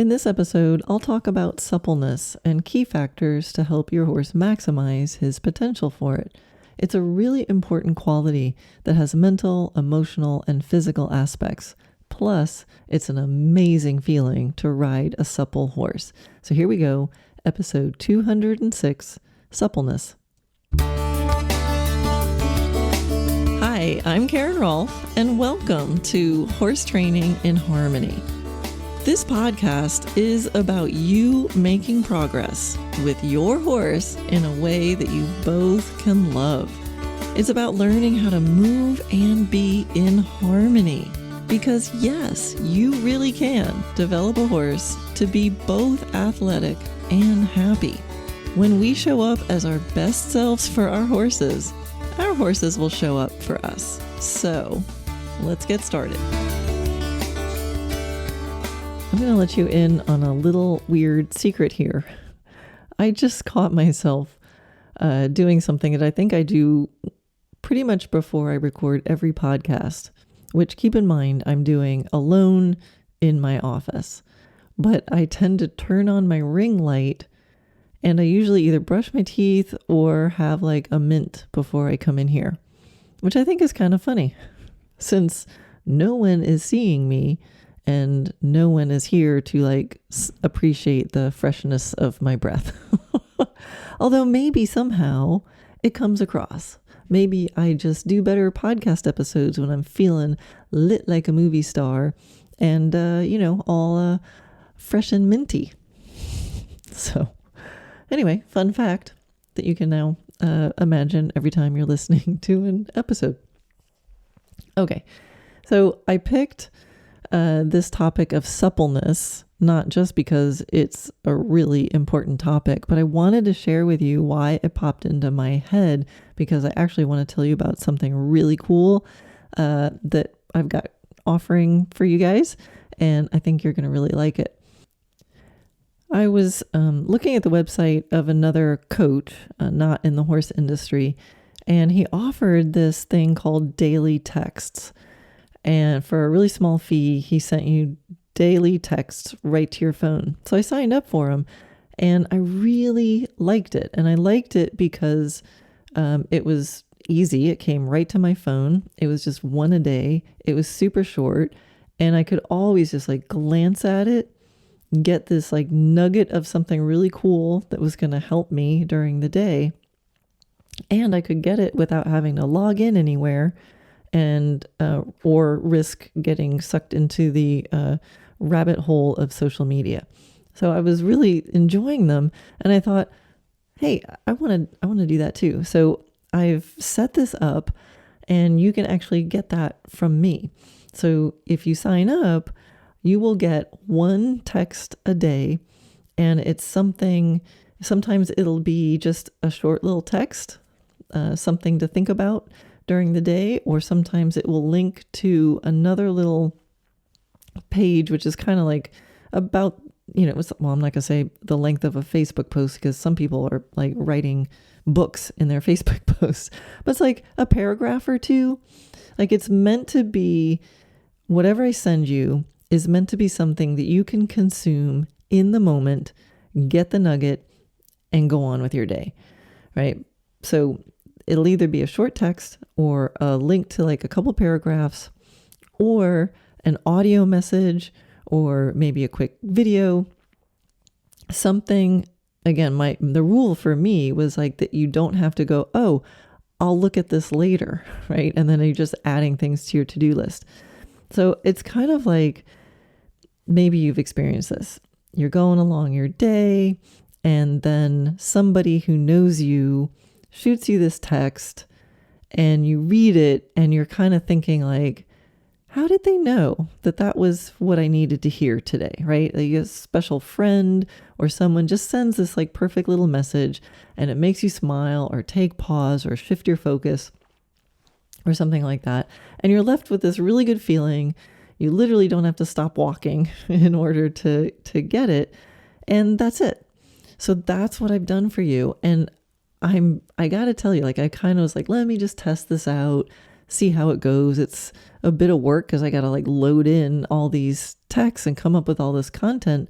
In this episode, I'll talk about suppleness and key factors to help your horse maximize his potential for it. It's a really important quality that has mental, emotional, and physical aspects. Plus, it's an amazing feeling to ride a supple horse. So here we go, episode 206, Suppleness. Hi, I'm Karen Rohlf, and welcome to Horse Training in Harmony. This podcast is about you making progress with your horse in a way that you both can love. It's about learning how to move and be in harmony. Because yes, you really can develop a horse to be both athletic and happy. When we show up as our best selves for our horses will show up for us. So let's get started. I'm going to let you in on a little weird secret here. I just caught myself doing something that I think I do pretty much before I record every podcast, which, keep in mind, I'm doing alone in my office. But I tend to turn on my ring light, and I usually either brush my teeth or have like a mint before I come in here, which I think is kind of funny since no one is seeing me. And no one is here to appreciate the freshness of my breath. Although maybe somehow it comes across. Maybe I just do better podcast episodes when I'm feeling lit like a movie star and, all fresh and minty. So anyway, fun fact that you can now imagine every time you're listening to an episode. Okay, so I picked this topic of suppleness, not just because it's a really important topic, but I wanted to share with you why it popped into my head, because I actually want to tell you about something really cool that I've got offering for you guys, and I think you're going to really like it. I was looking at the website of another coach, not in the horse industry, and he offered this thing called daily texts. And for a really small fee, he sent you daily texts right to your phone. So I signed up for him and I really liked it. And I liked it because it was easy. It came right to my phone. It was just one a day. It was super short. And I could always just glance at it, get this nugget of something really cool that was going to help me during the day. And I could get it without having to log in anywhere and or risk getting sucked into the rabbit hole of social media. So I was really enjoying them, and I thought, hey, I want to do that too. So I've set this up, and you can actually get that from me. So if you sign up, you will get one text a day, and it's something. Sometimes it'll be just a short little text, something to think about during the day, or sometimes it will link to another little page, which is kind of about, I'm not going to say the length of a Facebook post, because some people are writing books in their Facebook posts, but it's a paragraph or two. It's meant to be, whatever I send you is meant to be something that you can consume in the moment, get the nugget, and go on with your day, right? So it'll either be a short text or a link to a couple paragraphs, or an audio message, or maybe a quick video, something. Again, the rule for me was that you don't have to go, oh, I'll look at this later, right? And then you're just adding things to your to-do list. So it's kind of maybe you've experienced this. You're going along your day, and then somebody who knows you shoots you this text, and you read it, and you're kind of thinking how did they know that was what I needed to hear today, right? A special friend or someone just sends this perfect little message, and it makes you smile or take pause or shift your focus or something like that. And you're left with this really good feeling. You literally don't have to stop walking in order to get it. And that's it. So that's what I've done for you. And I got to tell you, I kind of was let me just test this out, see how it goes. It's a bit of work because I got to load in all these texts and come up with all this content.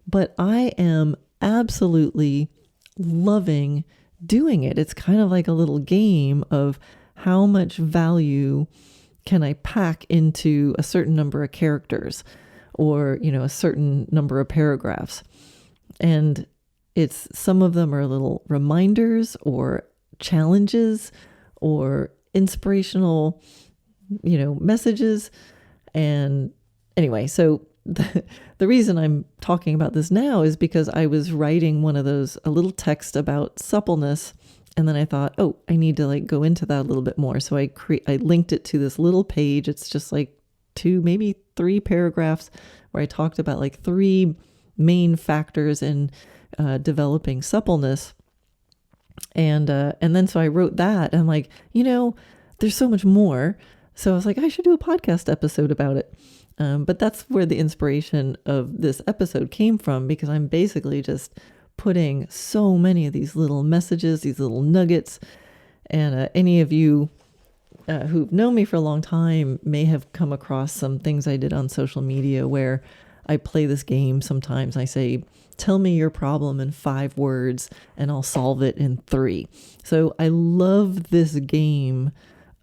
but I am absolutely loving doing it. It's kind of like a little game of how much value can I pack into a certain number of characters or, a certain number of paragraphs. And some of them are little reminders or challenges or inspirational, messages. And anyway, so the reason I'm talking about this now is because I was writing a little text about suppleness, and then I thought, oh, I need to go into that a little bit more. So I linked it to this little page. It's just 2, maybe 3 paragraphs where I talked about 3 main factors in developing suppleness. And then so I wrote that, and I'm like, there's so much more. So I was like, I should do a podcast episode about it. But that's where the inspiration of this episode came from, because I'm basically just putting so many of these little messages, these little nuggets. And any of you who've known me for a long time may have come across some things I did on social media where I play this game. Sometimes I say, tell me your problem in 5 words and I'll solve it in 3. So I love this game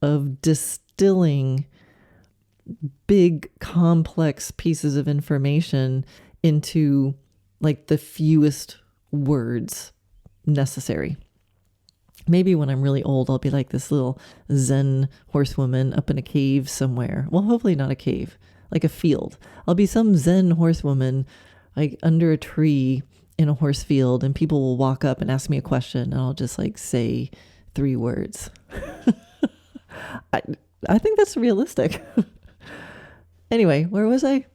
of distilling big, complex pieces of information into the fewest words necessary. Maybe when I'm really old, I'll be like this little Zen horsewoman up in a cave somewhere. Well, hopefully not a cave, like a field. I'll be some Zen horsewoman under a tree in a horse field, and people will walk up and ask me a question, and I'll just say 3 words. I think that's realistic. Anyway, where was I?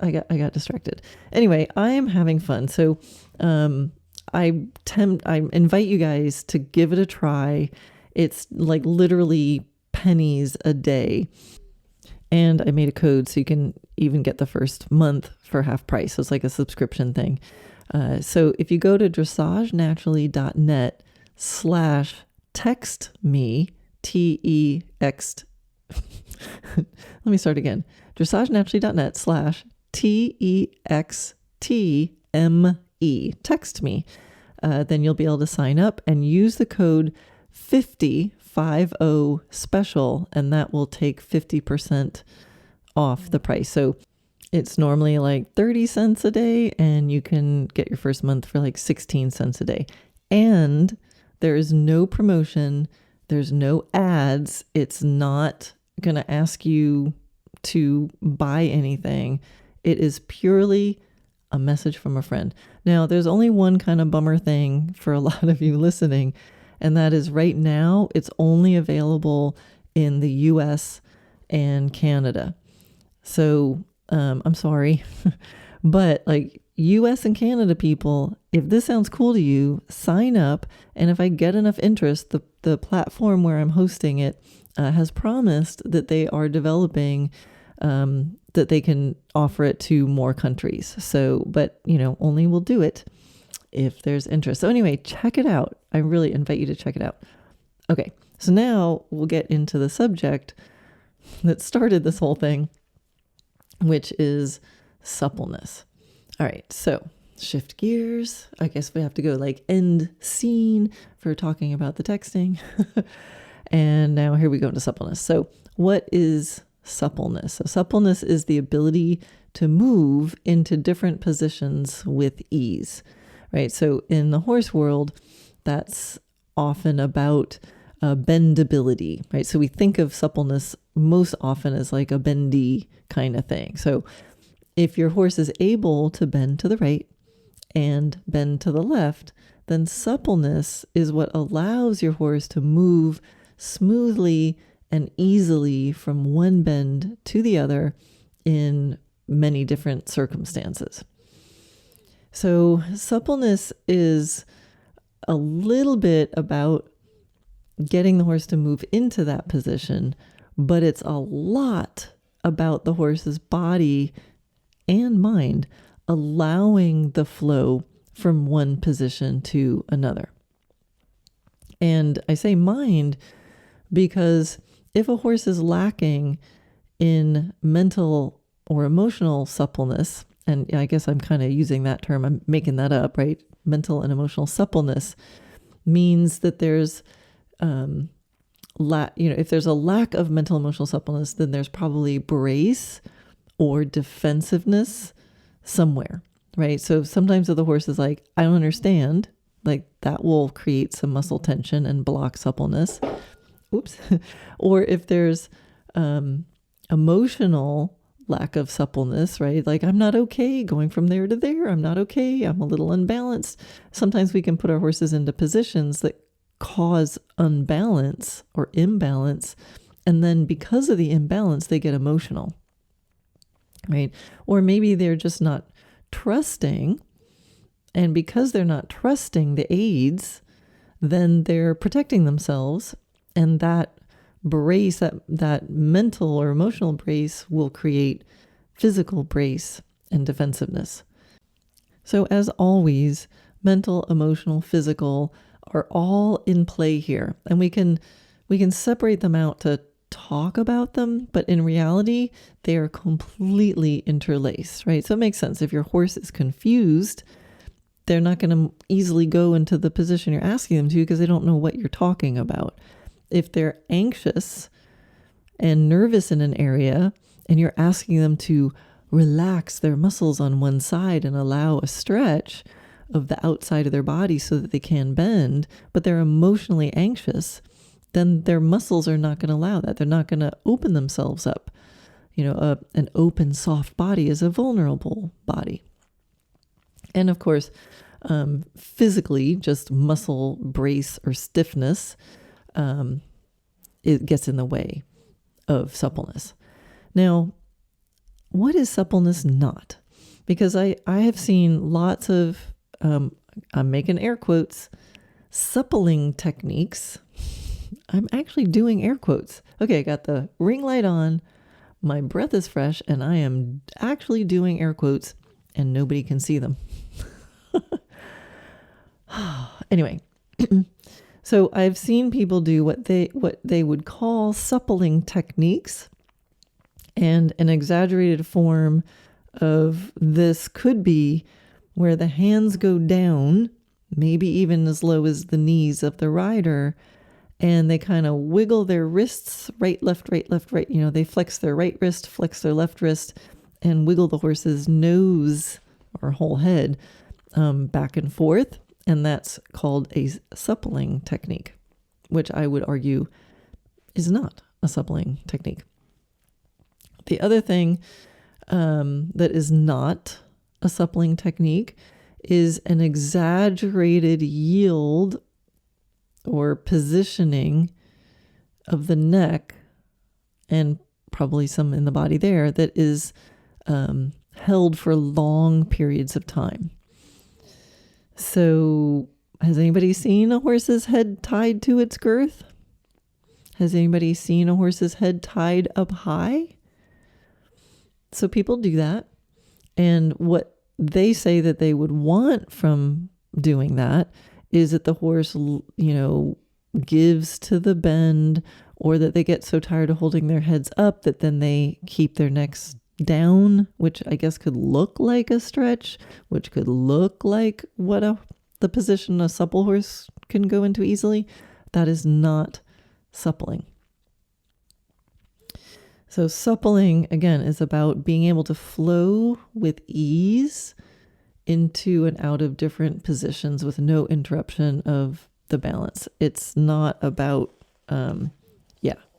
I got distracted. Anyway, I am having fun. So I invite you guys to give it a try. It's literally pennies a day. And I made a code so you can even get the first month for half price. So it's like a subscription thing. So if you go to dressagenaturally.net/textme, TEXT. Let me start again. dressagenaturally.net/TEXTME. Text me. Then you'll be able to sign up and use the code 50 special, and that will take 50% off the price. So it's normally 30 cents a day, and you can get your first month for 16 cents a day. And there is no promotion. There's no ads. It's not going to ask you to buy anything. It is purely a message from a friend. Now, there's only one kind of bummer thing for a lot of you listening, and that is right now it's only available in the US and Canada. So I'm sorry, but US and Canada people, if this sounds cool to you, sign up. And if I get enough interest, the platform where I'm hosting it has promised that they are developing, that they can offer it to more countries. So, but only will do it if there's interest. So anyway, check it out. I really invite you to check it out. Okay. So now we'll get into the subject that started this whole thing, which is suppleness. All right. So shift gears. I guess we have to go end scene for talking about the texting. And now here we go into suppleness. So what is suppleness? So suppleness is the ability to move into different positions with ease, right? So in the horse world, that's often about bendability, right? So we think of suppleness most often as a bendy kind of thing. So if your horse is able to bend to the right and bend to the left, then suppleness is what allows your horse to move smoothly and easily from one bend to the other in many different circumstances. So suppleness is a little bit about getting the horse to move into that position, but it's a lot about the horse's body and mind allowing the flow from one position to another. And I say mind because if a horse is lacking in mental or emotional suppleness, and I guess I'm kind of using that term, I'm making that up, right? Mental and emotional suppleness means that there's, if there's a lack of mental emotional suppleness, then there's probably brace or defensiveness somewhere, right? So sometimes if the horse is like, I don't understand, like that will create some muscle tension and block suppleness. Oops. Or if there's emotional lack of suppleness, right? Like I'm not okay going from there to there. I'm not okay. I'm a little unbalanced. Sometimes we can put our horses into positions that cause unbalance or imbalance. And then because of the imbalance, they get emotional, right? Or maybe they're just not trusting. And because they're not trusting the aids, then they're protecting themselves. And that brace, that mental or emotional brace will create physical brace and defensiveness. So as always, mental, emotional, physical are all in play here. And we can separate them out to talk about them, but in reality, they are completely interlaced, right? So it makes sense. If your horse is confused, they're not going to easily go into the position you're asking them to because they don't know what you're talking about. If they're anxious and nervous in an area and you're asking them to relax their muscles on one side and allow a stretch of the outside of their body so that they can bend, but they're emotionally anxious, then their muscles are not going to allow that. They're not going to open themselves up. An open, soft body is a vulnerable body. And of course, physically, just muscle brace or stiffness, it gets in the way of suppleness. Now, what is suppleness not? Because I have seen lots of, I'm making air quotes, suppling techniques. I'm actually doing air quotes. Okay, I got the ring light on, my breath is fresh, and I am actually doing air quotes, and nobody can see them. Anyway, so I've seen people do what they would call suppling techniques, and an exaggerated form of this could be where the hands go down, maybe even as low as the knees of the rider, and they kind of wiggle their wrists, right, left, right, left, right. They flex their right wrist, flex their left wrist, and wiggle the horse's nose or whole head back and forth. And that's called a suppling technique, which I would argue is not a suppling technique. The other thing that is not a suppling technique is an exaggerated yield or positioning of the neck, and probably some in the body there, that is held for long periods of time. So has anybody seen a horse's head tied to its girth? Has anybody seen a horse's head tied up high? So people do that. And what they say that they would want from doing that is that the horse, gives to the bend, or that they get so tired of holding their heads up that then they keep their necks down, which I guess could look like a stretch, which could look like the position a supple horse can go into easily. That is not suppling. So suppling, again, is about being able to flow with ease into and out of different positions with no interruption of the balance. It's not about,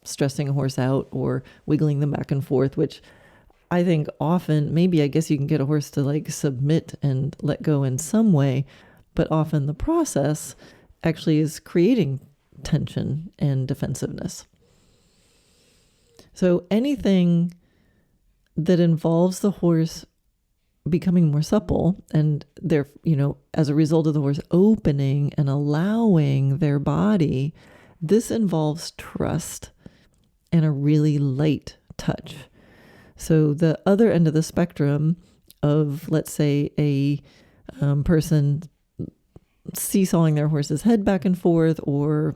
stressing a horse out or wiggling them back and forth, which I think often, maybe I guess you can get a horse to like submit and let go in some way, but often the process actually is creating tension and defensiveness. So anything that involves the horse becoming more supple and as a result of the horse opening and allowing their body, this involves trust and a really light touch. So the other end of the spectrum of, let's say, a person seesawing their horse's head back and forth, or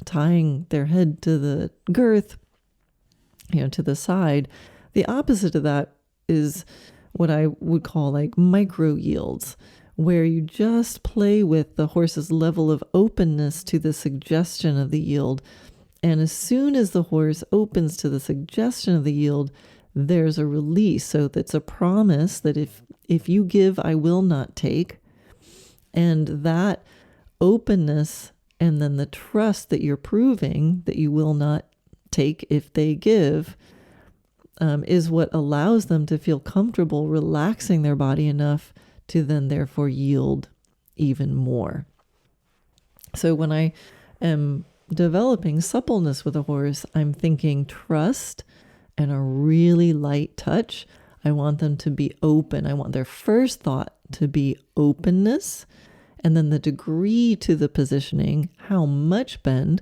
tying their head to the girth, to the side, the opposite of that is what I would call like micro yields, where you just play with the horse's level of openness to the suggestion of the yield. And as soon as the horse opens to the suggestion of the yield, there's a release. So that's a promise that if you give, I will not take. And that openness and then the trust that you're proving that you will not take if they give is what allows them to feel comfortable relaxing their body enough to then therefore yield even more. So when I am developing suppleness with a horse, I'm thinking trust and a really light touch. I want them to be open. I want their first thought to be openness, and then the degree to the positioning, how much bend,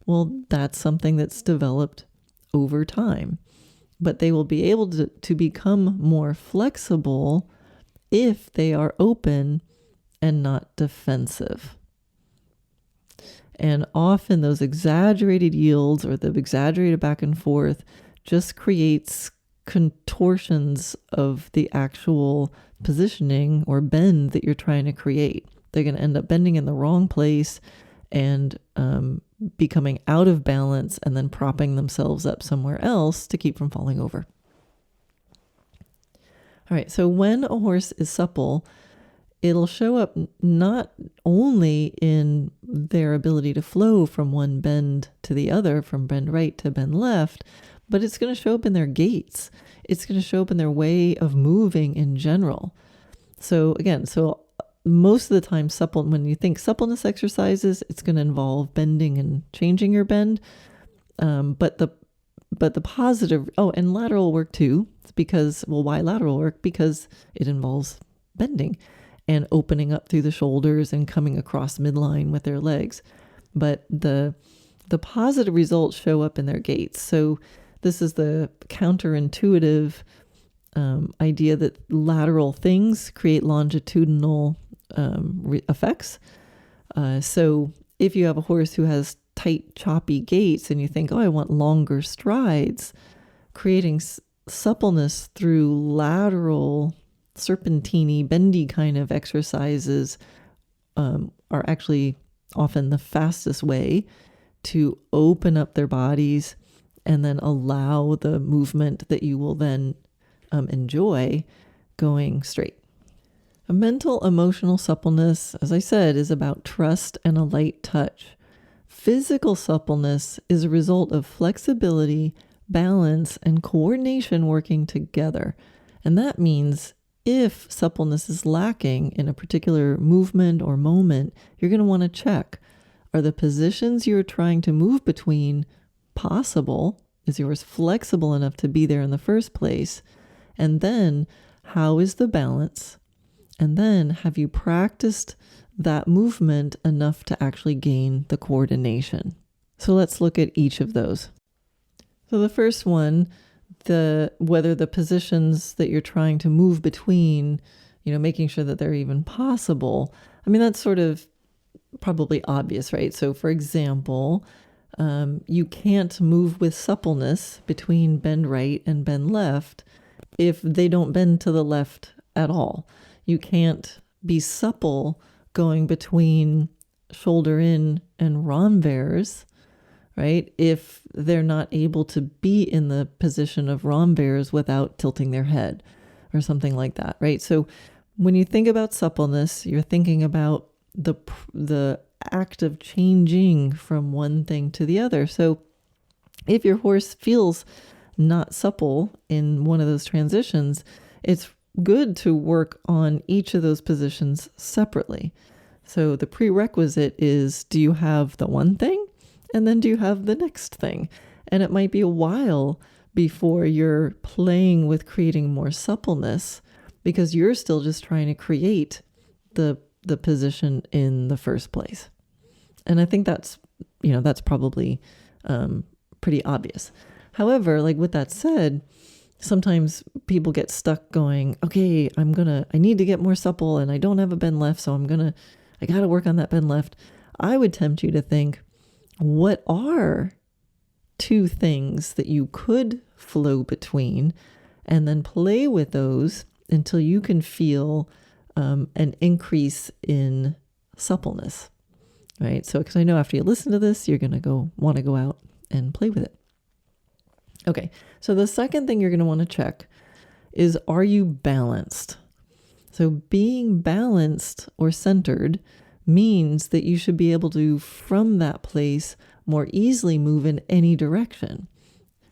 well, that's something that's developed over time. But they will be able to become more flexible if they are open and not defensive. And often those exaggerated yields or the exaggerated back and forth just creates contortions of the actual positioning or bend that you're trying to create. They're going to end up bending in the wrong place and becoming out of balance and then propping themselves up somewhere else to keep from falling over. All right, so when a horse is supple, it'll show up not only in their ability to flow from one bend to the other, from bend right to bend left, but it's going to show up in their gaits. It's going to show up in their way of moving in general. So again, most of the time, when you think suppleness exercises, it's going to involve bending and changing your bend. But the positive, and lateral work too. It's because, why lateral work? Because it involves bending and opening up through the shoulders and coming across midline with their legs. But the positive results show up in their gaits. So this is the counterintuitive idea that lateral things create longitudinal effects. So if you have a horse who has tight, choppy gaits and you think, I want longer strides, creating suppleness through lateral, serpentine-y, bendy kind of exercises are actually often the fastest way to open up their bodies and then allow the movement that you will then enjoy going straight. A mental emotional suppleness, as I said, is about trust and a light touch. Physical suppleness is a result of flexibility, balance, and coordination working together. And that means if suppleness is lacking in a particular movement or moment, you're going to want to check, are the positions you're trying to move between possible? Is yours flexible enough to be there in the first place? And then, how is the balance? And then, have you practiced that movement enough to actually gain the coordination? So let's look at each of those. So the first one, whether the positions that you're trying to move between, making sure that they're even possible. I mean, that's sort of probably obvious, right? So for example, you can't move with suppleness between bend right and bend left if they don't bend to the left at all. You can't be supple going between shoulder in and renvers, right? If they're not able to be in the position of renvers without tilting their head or something like that, right? So when you think about suppleness, you're thinking about the act of changing from one thing to the other. So if your horse feels not supple in one of those transitions, it's good to work on each of those positions separately. So the prerequisite is, do you have the one thing? And then do you have the next thing? And it might be a while before you're playing with creating more suppleness because you're still just trying to create the position in the first place. And I think that's probably pretty obvious. However, like with that said, sometimes people get stuck going, okay, I need to get more supple and I don't have a bend left, so I got to work on that bend left. I would tempt you to think, what are two things that you could flow between, and then play with those until you can feel an increase in suppleness, right? So, because I know after you listen to this, you're going to want to go out and play with it. Okay, so the second thing you're going to want to check is, are you balanced? So being balanced or centered means that you should be able to, from that place, more easily move in any direction,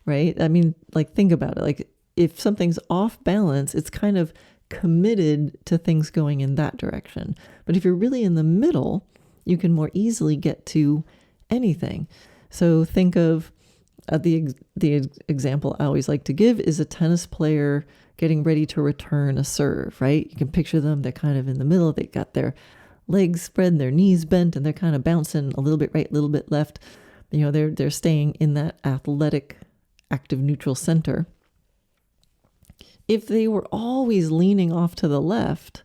right? I mean, like, think about it. Like, if something's off balance, it's kind of committed to things going in that direction. But if you're really in the middle, you can more easily get to anything. So think of the example I always like to give is a tennis player getting ready to return a serve, right? You can picture them, they're kind of in the middle, they got their legs spread, their knees bent, and they're kind of bouncing a little bit right, a little bit left. You know, they're staying in that athletic, active neutral center. If they were always leaning off to the left,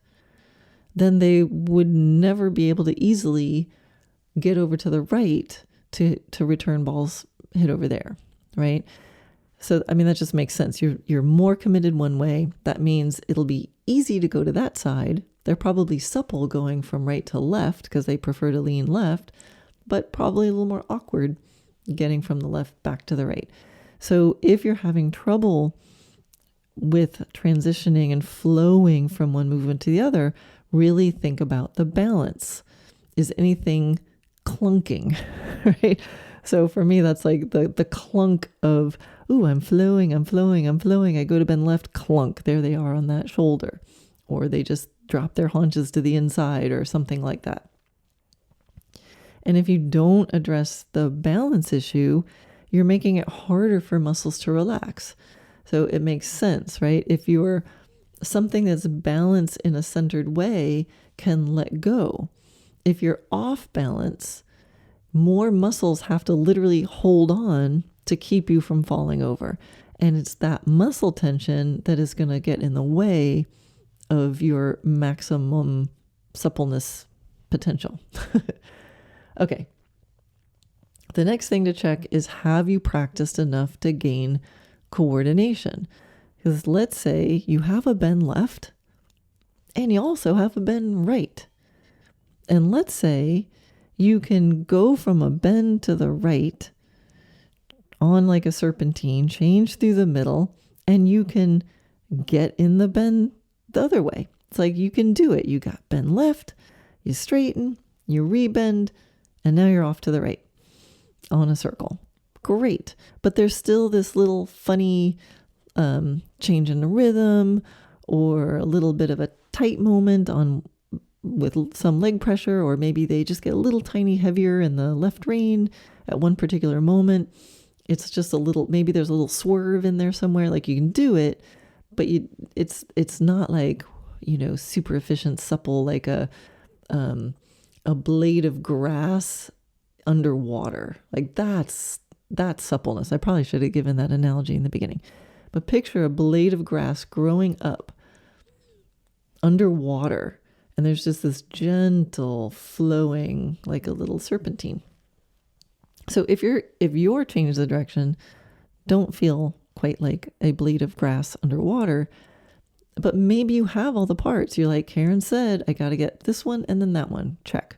then they would never be able to easily get over to the right to return balls hit over there, right? So, I mean, that just makes sense. You're more committed one way. That means it'll be easy to go to that side. They're probably supple going from right to left because they prefer to lean left, but probably a little more awkward getting from the left back to the right. So if you're having trouble with transitioning and flowing from one movement to the other, really think about the balance. Is anything clunking, right? So for me, that's like the clunk of, ooh, I'm flowing. I go to bend left, clunk. There they are on that shoulder. Or they just drop their haunches to the inside or something like that. And if you don't address the balance issue, you're making it harder for muscles to relax. So it makes sense, right? If you're something that's balanced in a centered way can let go. If you're off balance, more muscles have to literally hold on to keep you from falling over. And it's that muscle tension that is going to get in the way of your maximum suppleness potential. Okay. The next thing to check is, have you practiced enough to gain coordination? Because let's say you have a bend left and you also have a bend right. And let's say you can go from a bend to the right on like a serpentine, change through the middle, and you can get in the bend the other way. It's like you can do it. You got bend left, you straighten, you rebend, and now you're off to the right on a circle. Great. But there's still this little funny change in the rhythm, or a little bit of a tight moment with some leg pressure, or maybe they just get a little tiny heavier in the left rein at one particular moment. It's just maybe there's a little swerve in there somewhere. Like, you can do it, but it's not like, super efficient, supple, like a blade of grass underwater. Like, that's suppleness. I probably should have given that analogy in the beginning. But picture a blade of grass growing up underwater, and there's just this gentle flowing, like a little serpentine. So if you're changing the direction, don't feel quite like a blade of grass underwater, but maybe you have all the parts. You're like, Karen said, I got to get this one and then that one. Check.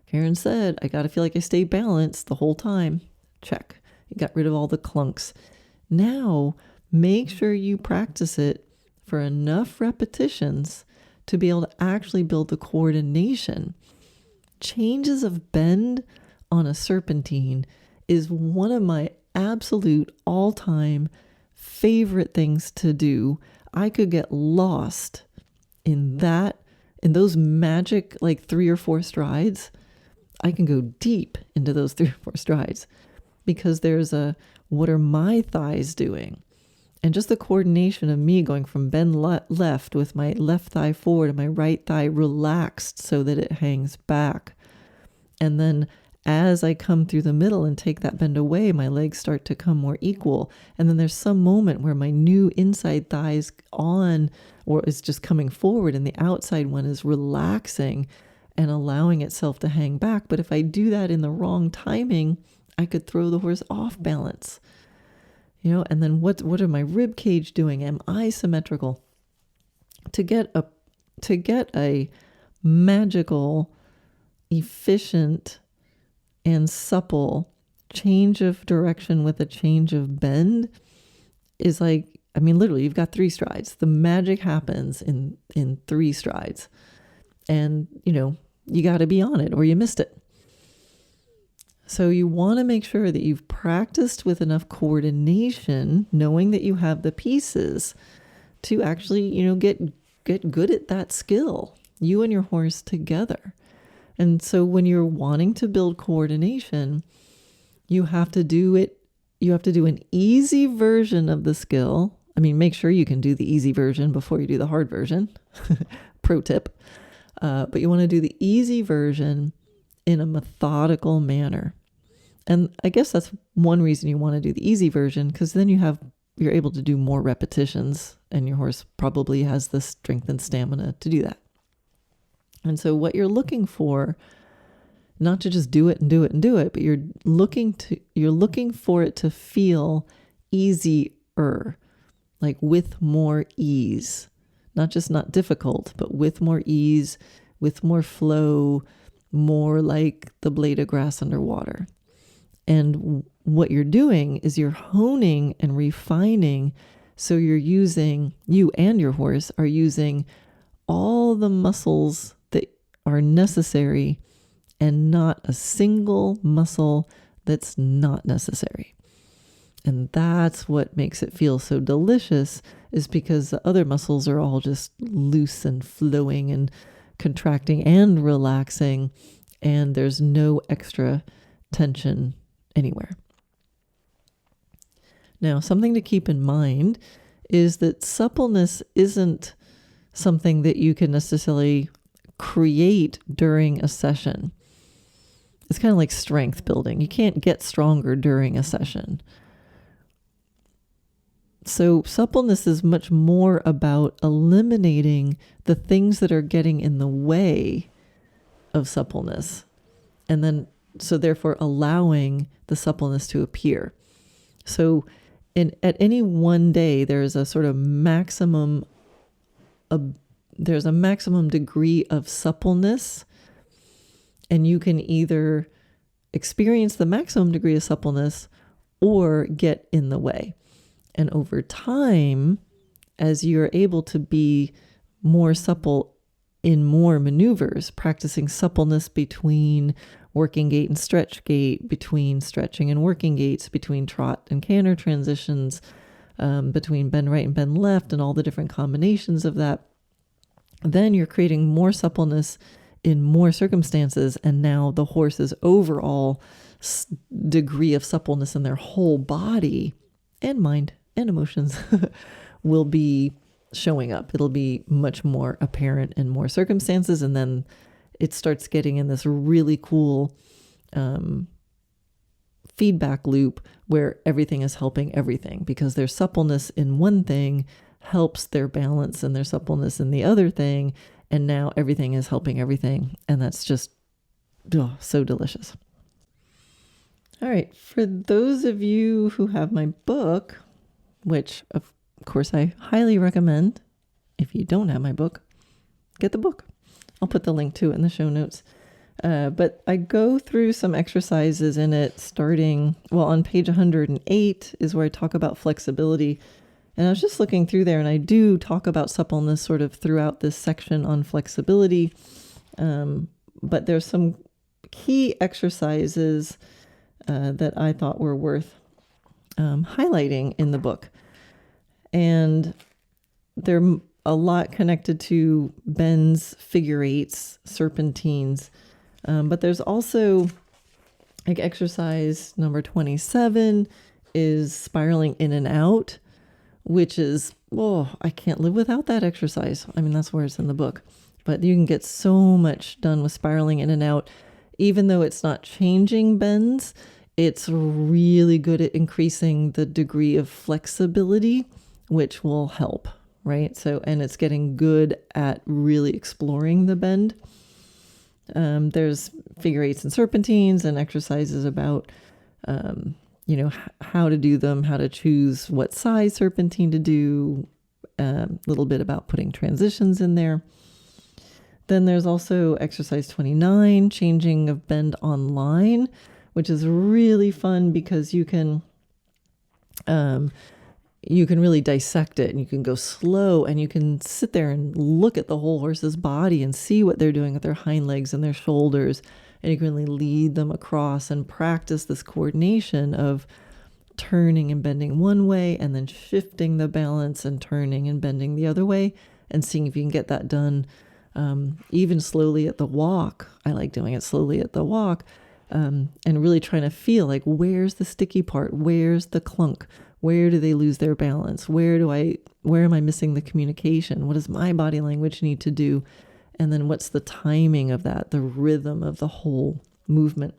Karen said, I got to feel like I stay balanced the whole time. Check. You got rid of all the clunks. Now, make sure you practice it for enough repetitions to be able to actually build the coordination. Changes of bend on a serpentine is one of my absolute all-time favorite things to do. I could get lost in those magic, like 3 or 4 strides. I can go deep into those 3 or 4 strides because there's what are my thighs doing? And just the coordination of me going from bend left with my left thigh forward and my right thigh relaxed so that it hangs back. And then as I come through the middle and take that bend away, my legs start to come more equal. And then there's some moment where my new inside thigh is on, or is just coming forward, and the outside one is relaxing and allowing itself to hang back. But if I do that in the wrong timing, I could throw the horse off balance. And then what are my rib cage doing? Am I symmetrical? to get a magical, efficient, and supple change of direction with a change of bend is like, I mean, literally, you've got 3 strides. The magic happens in 3 strides. And, you got to be on it or you missed it. So you want to make sure that you've practiced with enough coordination, knowing that you have the pieces to actually, get good at that skill, you and your horse together. And so when you're wanting to build coordination, you have to do an easy version of the skill. I mean, make sure you can do the easy version before you do the hard version. Pro tip. But you want to do the easy version in a methodical manner. And I guess that's one reason you want to do the easy version, because then you're able to do more repetitions and your horse probably has the strength and stamina to do that. And so what you're looking for, not to just do it and do it and do it, but you're looking for it to feel easier, like with more ease, not just not difficult, but with more ease, with more flow, more like the blade of grass underwater. And what you're doing is you're honing and refining. So you and your horse are using all the muscles that are necessary and not a single muscle that's not necessary. And that's what makes it feel so delicious, is because the other muscles are all just loose and flowing and contracting and relaxing, and there's no extra tension anywhere. Now, something to keep in mind is that suppleness isn't something that you can necessarily create during a session. It's kind of like strength building. You can't get stronger during a session. So suppleness is much more about eliminating the things that are getting in the way of suppleness. And then, so therefore allowing the suppleness to appear. So at any one day, there's a sort of maximum degree of suppleness, and you can either experience the maximum degree of suppleness or get in the way. And over time, as you're able to be more supple in more maneuvers, practicing suppleness between working gait and stretch gait, between stretching and working gaits, between trot and canter transitions, between bend right and bend left, and all the different combinations of that, then you're creating more suppleness in more circumstances. And now the horse's overall degree of suppleness in their whole body and mind and emotions will be showing up. It'll be much more apparent in more circumstances. And then it starts getting in this really cool feedback loop where everything is helping everything, because their suppleness in one thing helps their balance and their suppleness in the other thing. And now everything is helping everything. And that's just so delicious. All right. For those of you who have my book, which of course I highly recommend, if you don't have my book, get the book. I'll put the link to it in the show notes. But I go through some exercises in it starting, on page 108 is where I talk about flexibility. And I was just looking through there, and I do talk about suppleness sort of throughout this section on flexibility. But there's some key exercises that I thought were worth highlighting in the book. And they're a lot connected to bends, figure eights, serpentines. But there's also like exercise number 27 is spiraling in and out, which is, I can't live without that exercise. I mean, that's where it's in the book. But you can get so much done with spiraling in and out. Even though it's not changing bends, it's really good at increasing the degree of flexibility, which will help, right? So, and it's getting good at really exploring the bend. There's figure eights and serpentines and exercises about, how to do them, how to choose what size serpentine to do, a little bit about putting transitions in there. Then there's also exercise 29, changing of bend on line, which is really fun because you can really dissect it, and you can go slow, and you can sit there and look at the whole horse's body and see what they're doing with their hind legs and their shoulders. And you can really lead them across and practice this coordination of turning and bending one way and then shifting the balance and turning and bending the other way, and seeing if you can get that done even slowly at the walk. I like doing it slowly at the walk, and really trying to feel like, where's the sticky part? Where's the clunk? Where do they lose their balance? Where am I missing the communication? What does my body language need to do? And then what's the timing of that, the rhythm of the whole movement?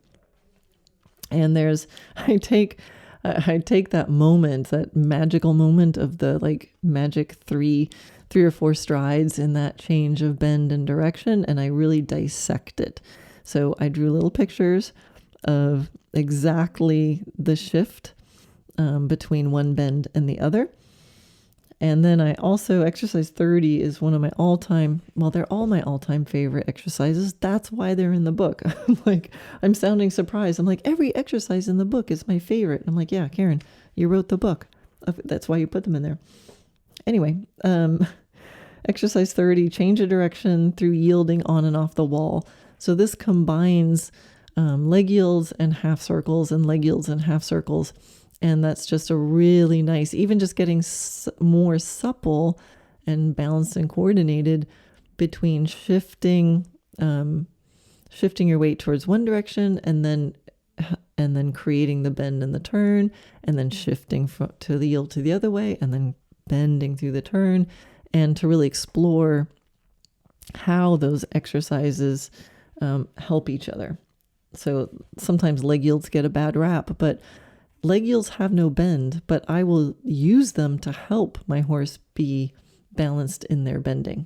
And I take that moment, that magical moment of the like magic three or four strides in that change of bend and direction, and I really dissect it. So I drew little pictures of exactly the shift between one bend and the other. And then I also, exercise 30 is one of my they're all my all-time favorite exercises. That's why they're in the book. I'm sounding surprised. I'm like, every exercise in the book is my favorite. I'm like, yeah, Karen, you wrote the book. That's why you put them in there. Anyway, exercise 30, change of direction through yielding on and off the wall. So this combines leg yields and half circles and leg yields and half circles. And that's just a really nice, even just getting more supple and balanced and coordinated between shifting your weight towards one direction and then creating the bend and the turn, and then shifting to the yield to the other way, and then bending through the turn, and to really explore how those exercises help each other. So sometimes leg yields get a bad rap, but leg yields have no bend, but I will use them to help my horse be balanced in their bending.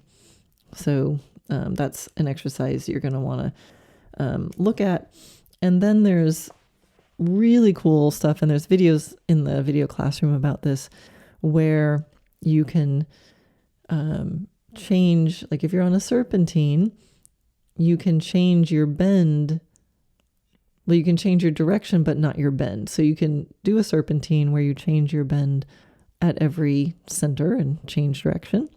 So that's an exercise you're going to want to look at. And then there's really cool stuff, and there's videos in the video classroom about this, where you can change, like if you're on a serpentine, you can change your bend. Well, you can change your direction, but not your bend. So you can do a serpentine where you change your bend at every center and change direction.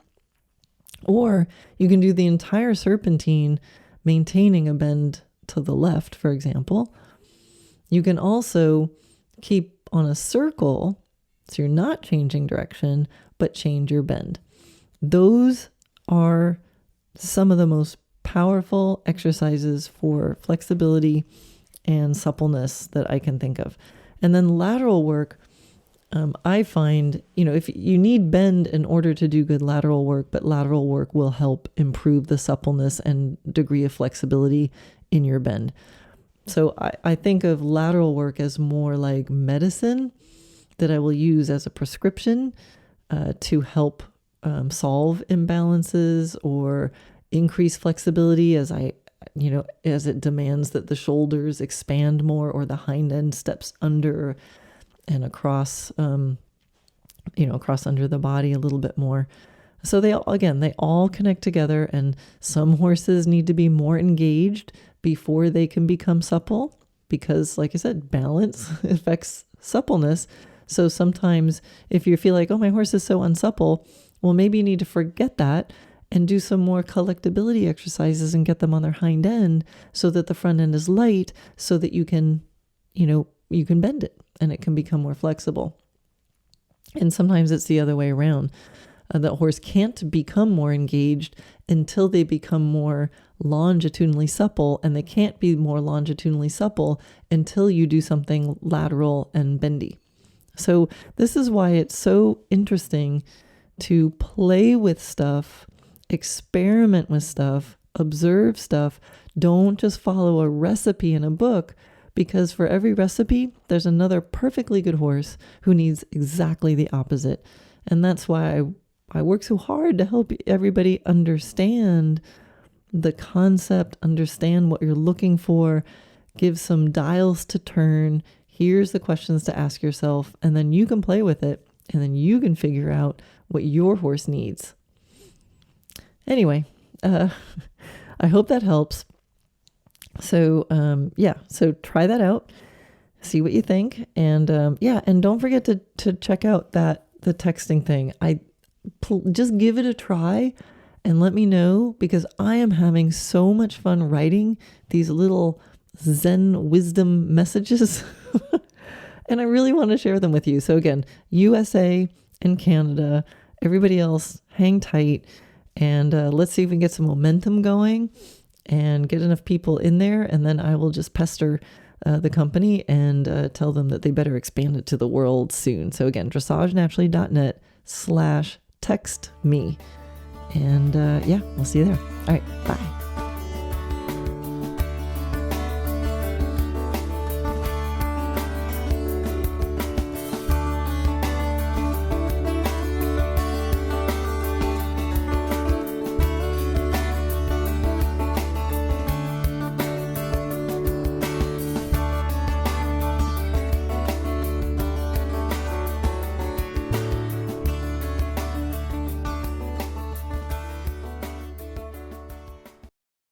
Or you can do the entire serpentine maintaining a bend to the left, for example. You can also keep on a circle, so you're not changing direction, but change your bend. Those are some of the most powerful exercises for flexibility and suppleness that I can think of. And then lateral work, I find, if you need bend in order to do good lateral work, but lateral work will help improve the suppleness and degree of flexibility in your bend. So I think of lateral work as more like medicine that I will use as a prescription to help solve imbalances or increase flexibility as it demands that the shoulders expand more, or the hind end steps under and across under the body a little bit more. So they all connect together, and some horses need to be more engaged before they can become supple, because like I said, balance affects suppleness. So sometimes if you feel like, oh, my horse is so unsupple, well, maybe you need to forget that and do some more collectability exercises and get them on their hind end so that the front end is light, so that you can bend it and it can become more flexible. And sometimes it's the other way around. The horse can't become more engaged until they become more longitudinally supple, and they can't be more longitudinally supple until you do something lateral and bendy. So this is why it's so interesting to play with stuff, experiment with stuff, observe stuff. Don't just follow a recipe in a book, because for every recipe, there's another perfectly good horse who needs exactly the opposite. And that's why I work so hard to help everybody understand the concept, understand what you're looking for, give some dials to turn. Here's the questions to ask yourself, and then you can play with it and then you can figure out what your horse needs. Anyway, I hope that helps. So, so try that out, see what you think. And, and don't forget to check out the texting thing. Just give it a try and let me know, because I am having so much fun writing these little Zen wisdom messages and I really want to share them with you. So again, USA and Canada, everybody else, hang tight, and let's see if we can get some momentum going and get enough people in there. And then I will just pester the company and tell them that they better expand it to the world soon. So again, dressagenaturally.net/text me. And we'll see you there. All right, bye.